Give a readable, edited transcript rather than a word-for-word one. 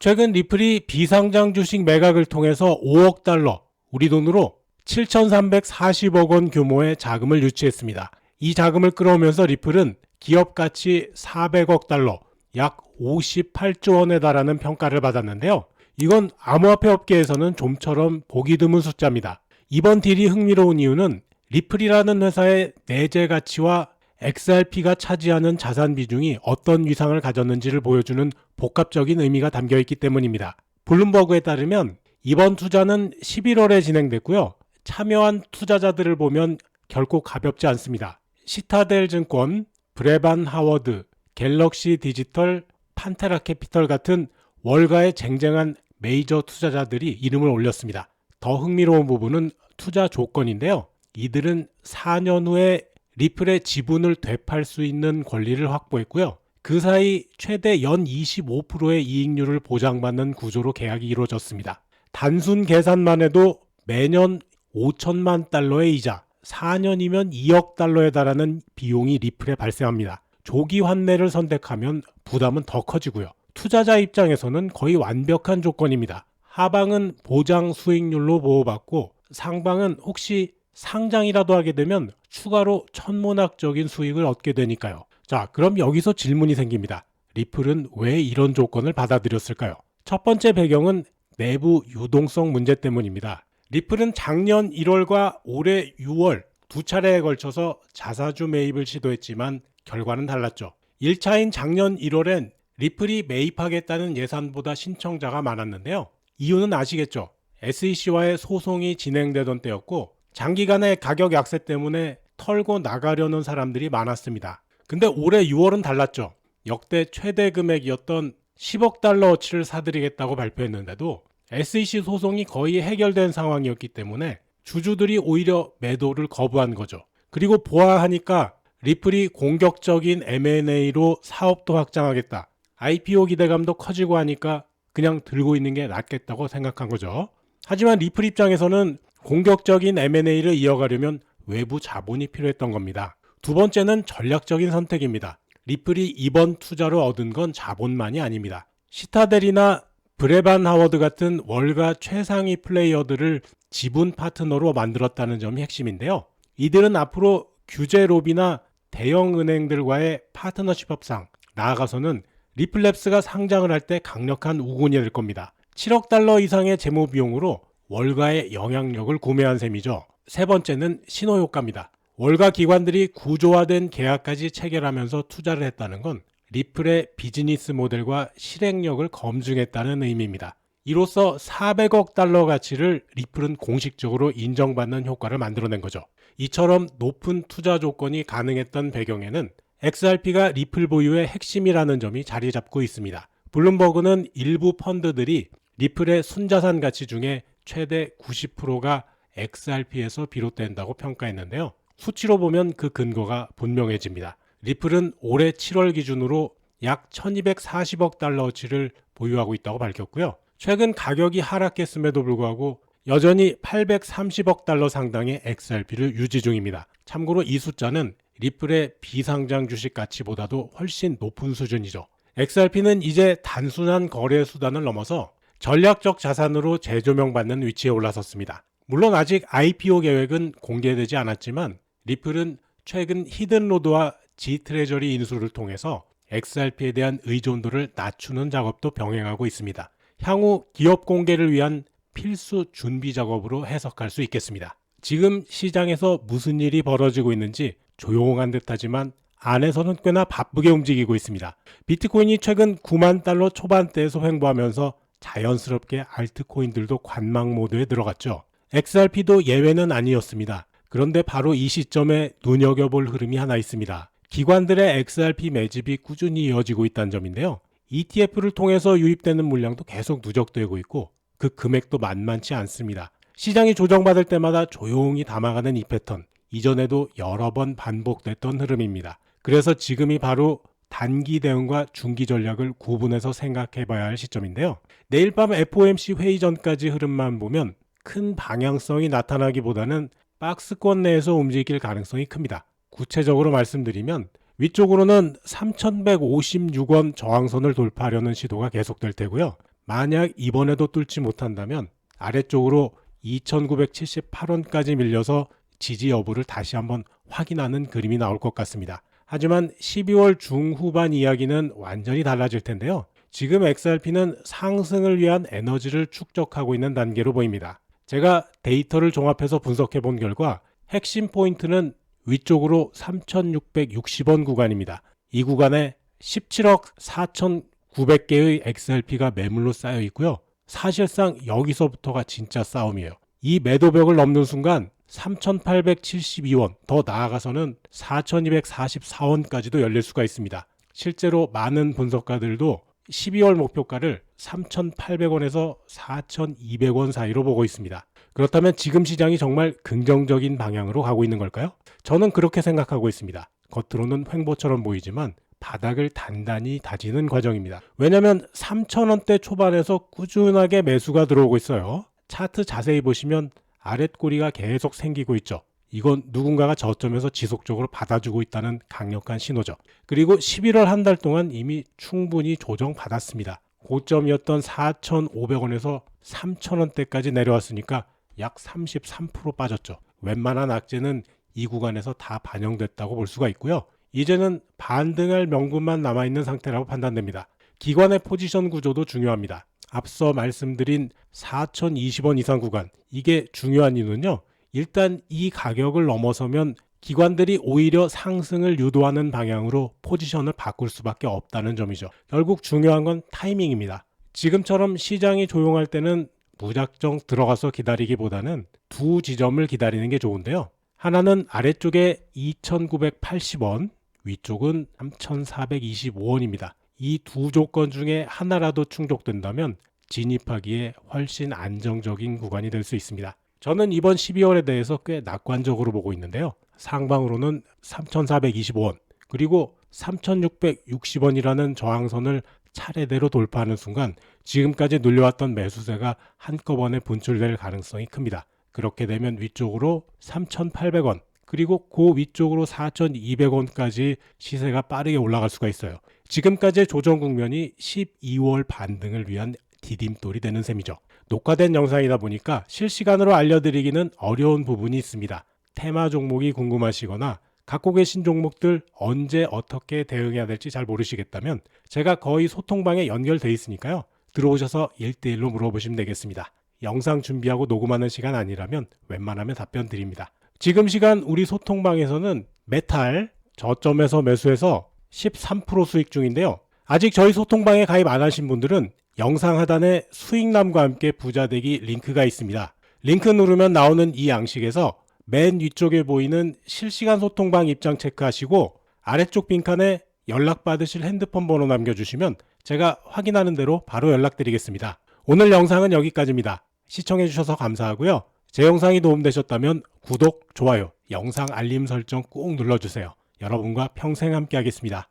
최근 리플이 비상장 주식 매각을 통해서 5억 달러, 우리 돈으로 7,340억 원 규모의 자금을 유치했습니다. 이 자금을 끌어오면서 리플은 기업 가치 400억 달러, 약 58조 원에 달하는 평가를 받았는데요. 이건 암호화폐 업계에서는 좀처럼 보기 드문 숫자입니다. 이번 딜이 흥미로운 이유는 리플이라는 회사의 내재 가치와 XRP가 차지하는 자산 비중이 어떤 위상을 가졌는지를 보여주는 복합적인 의미가 담겨 있기 때문입니다. 블룸버그에 따르면 이번 투자는 11월에 진행됐고요. 참여한 투자자들을 보면 결코 가볍지 않습니다. 시타델 증권, 브레반 하워드, 갤럭시 디지털, 판테라 캐피털 같은 월가의 쟁쟁한 메이저 투자자들이 이름을 올렸습니다. 더 흥미로운 부분은 투자 조건인데요. 이들은 4년 후에 리플의 지분을 되팔 수 있는 권리를 확보했고요. 그 사이 최대 연 25%의 이익률을 보장받는 구조로 계약이 이루어졌습니다. 단순 계산만 해도 매년 5천만 달러의 이자, 4년이면 2억 달러에 달하는 비용이 리플에 발생합니다. 조기 환매를 선택하면 부담은 더 커지고요. 투자자 입장에서는 거의 완벽한 조건입니다. 하방은 보장 수익률로 보호받고 상방은 혹시 상장이라도 하게 되면 추가로 천문학적인 수익을 얻게 되니까요. 자, 그럼 여기서 질문이 생깁니다. 리플은 왜 이런 조건을 받아들였을까요? 첫 번째 배경은 내부 유동성 문제 때문입니다. 리플은 작년 1월과 올해 6월 두 차례에 걸쳐서 자사주 매입을 시도했지만 결과는 달랐죠. 1차인 작년 1월엔 리플이 매입하겠다는 예산보다 신청자가 많았는데요. 이유는 아시겠죠? SEC와의 소송이 진행되던 때였고 장기간의 가격 약세 때문에 털고 나가려는 사람들이 많았습니다. 근데 올해 6월은 달랐죠. 역대 최대 금액이었던 10억 달러어치를 사들이겠다고 발표했는데도 SEC 소송이 거의 해결된 상황이었기 때문에 주주들이 오히려 매도를 거부한 거죠. 그리고 보아하니까 리플이 공격적인 M&A로 사업도 확장하겠다. IPO 기대감도 커지고 하니까 그냥 들고 있는 게 낫겠다고 생각한 거죠. 하지만 리플 입장에서는 공격적인 M&A를 이어가려면 외부 자본이 필요했던 겁니다. 두 번째는 전략적인 선택입니다. 리플이 이번 투자로 얻은 건 자본만이 아닙니다. 시타델이나 브레반 하워드 같은 월가 최상위 플레이어들을 지분 파트너로 만들었다는 점이 핵심인데요. 이들은 앞으로 규제 로비나 대형 은행들과의 파트너십 협상, 나아가서는 리플랩스가 상장을 할 때 강력한 우군이 될 겁니다. 7억 달러 이상의 재무 비용으로 월가의 영향력을 구매한 셈이죠. 세 번째는 신호효과입니다. 월가 기관들이 구조화된 계약까지 체결하면서 투자를 했다는 건 리플의 비즈니스 모델과 실행력을 검증했다는 의미입니다. 이로써 400억 달러 가치를 리플은 공식적으로 인정받는 효과를 만들어낸 거죠. 이처럼 높은 투자 조건이 가능했던 배경에는 XRP가 리플 보유의 핵심이라는 점이 자리 잡고 있습니다. 블룸버그는 일부 펀드들이 리플의 순자산 가치 중에 최대 90%가 XRP에서 비롯된다고 평가했는데요. 수치로 보면 그 근거가 분명해집니다. 리플은 올해 7월 기준으로 약 1240억 달러어치를 보유하고 있다고 밝혔고요. 최근 가격이 하락했음에도 불구하고 여전히 830억 달러 상당의 XRP를 유지 중입니다. 참고로 이 숫자는 리플의 비상장 주식 가치보다도 훨씬 높은 수준이죠. XRP는 이제 단순한 거래 수단을 넘어서 전략적 자산으로 재조명받는 위치에 올라섰습니다. 물론 아직 IPO 계획은 공개되지 않았지만 리플은 최근 히든로드와 G트레저리 인수를 통해서 XRP에 대한 의존도를 낮추는 작업도 병행하고 있습니다. 향후 기업 공개를 위한 필수 준비 작업으로 해석할 수 있겠습니다. 지금 시장에서 무슨 일이 벌어지고 있는지 조용한 듯하지만 안에서는 꽤나 바쁘게 움직이고 있습니다. 비트코인이 최근 9만 달러 초반대에서 횡보하면서 자연스럽게 알트코인들도 관망 모드에 들어갔죠. XRP도 예외는 아니었습니다. 그런데 바로 이 시점에 눈여겨볼 흐름이 하나 있습니다. 기관들의 XRP 매집이 꾸준히 이어지고 있다는 점인데요. ETF를 통해서 유입되는 물량도 계속 누적되고 있고 그 금액도 만만치 않습니다. 시장이 조정받을 때마다 조용히 담아가는 이 패턴, 이전에도 여러 번 반복됐던 흐름입니다. 그래서 지금이 바로 단기 대응과 중기 전략을 구분해서 생각해 봐야 할 시점인데요. 내일 밤 FOMC 회의 전까지 흐름만 보면 큰 방향성이 나타나기보다는 박스권 내에서 움직일 가능성이 큽니다. 구체적으로 말씀드리면 위쪽으로는 3,156원 저항선을 돌파하려는 시도가 계속될 테고요. 만약 이번에도 뚫지 못한다면 아래쪽으로 2,978원까지 밀려서 지지 여부를 다시 한번 확인하는 그림이 나올 것 같습니다. 하지만 12월 중후반 이야기는 완전히 달라질 텐데요. 지금 XRP는 상승을 위한 에너지를 축적하고 있는 단계로 보입니다. 제가 데이터를 종합해서 분석해 본 결과 핵심 포인트는 위쪽으로 3,660원 구간입니다. 이 구간에 17억 4,900개의 XRP가 매물로 쌓여 있고요. 사실상 여기서부터가 진짜 싸움이에요. 이 매도벽을 넘는 순간 3,872원, 더 나아가서는 4,244원까지도 열릴 수가 있습니다. 실제로 많은 분석가들도 12월 목표가를 3,800원에서 4,200원 사이로 보고 있습니다. 그렇다면 지금 시장이 정말 긍정적인 방향으로 가고 있는 걸까요? 저는 그렇게 생각하고 있습니다. 겉으로는 횡보처럼 보이지만 바닥을 단단히 다지는 과정입니다. 왜냐하면 3,000원대 초반에서 꾸준하게 매수가 들어오고 있어요. 차트 자세히 보시면 아랫꼬리가 계속 생기고 있죠. 이건 누군가가 저점에서 지속적으로 받아주고 있다는 강력한 신호죠. 그리고 11월 한 달 동안 이미 충분히 조정받았습니다. 고점이었던 4,500원에서 3,000원대까지 내려왔으니까 약 33% 빠졌죠. 웬만한 악재는 이 구간에서 다 반영됐다고 볼 수가 있고요. 이제는 반등할 명분만 남아있는 상태라고 판단됩니다. 기관의 포지션 구조도 중요합니다. 앞서 말씀드린 4,020원 이상 구간, 이게 중요한 이유는요. 일단 이 가격을 넘어서면 기관들이 오히려 상승을 유도하는 방향으로 포지션을 바꿀 수밖에 없다는 점이죠. 결국 중요한 건 타이밍입니다. 지금처럼 시장이 조용할 때는 무작정 들어가서 기다리기보다는 두 지점을 기다리는 게 좋은데요. 하나는 아래쪽에 2,980원, 위쪽은 3,425원입니다. 이 두 조건 중에 하나라도 충족된다면 진입하기에 훨씬 안정적인 구간이 될 수 있습니다. 저는 이번 12월에 대해서 꽤 낙관적으로 보고 있는데요. 상방으로는 3,425원, 그리고 3,660원이라는 저항선을 차례대로 돌파하는 순간 지금까지 눌려왔던 매수세가 한꺼번에 분출될 가능성이 큽니다. 그렇게 되면 위쪽으로 3,800원, 그리고 그 위쪽으로 4,200원까지 시세가 빠르게 올라갈 수가 있어요. 지금까지의 조정 국면이 12월 반등을 위한 디딤돌이 되는 셈이죠. 녹화된 영상이다 보니까 실시간으로 알려드리기는 어려운 부분이 있습니다. 테마 종목이 궁금하시거나 갖고 계신 종목들 언제 어떻게 대응해야 될지 잘 모르시겠다면 제가 거의 소통방에 연결돼 있으니까요. 들어오셔서 1대1로 물어보시면 되겠습니다. 영상 준비하고 녹음하는 시간 아니라면 웬만하면 답변 드립니다. 지금 시간 우리 소통방에서는 메탈 저점에서 매수해서 13% 수익 중인데요. 아직 저희 소통방에 가입 안 하신 분들은 영상 하단에 수익남과 함께 부자되기 링크가 있습니다. 링크 누르면 나오는 이 양식에서 맨 위쪽에 보이는 실시간 소통방 입장 체크하시고 아래쪽 빈칸에 연락받으실 핸드폰 번호 남겨주시면 제가 확인하는 대로 바로 연락드리겠습니다. 오늘 영상은 여기까지입니다. 시청해주셔서 감사하고요. 제 영상이 도움되셨다면 구독, 좋아요, 영상 알림 설정 꾹 눌러주세요. 여러분과 평생 함께 하겠습니다.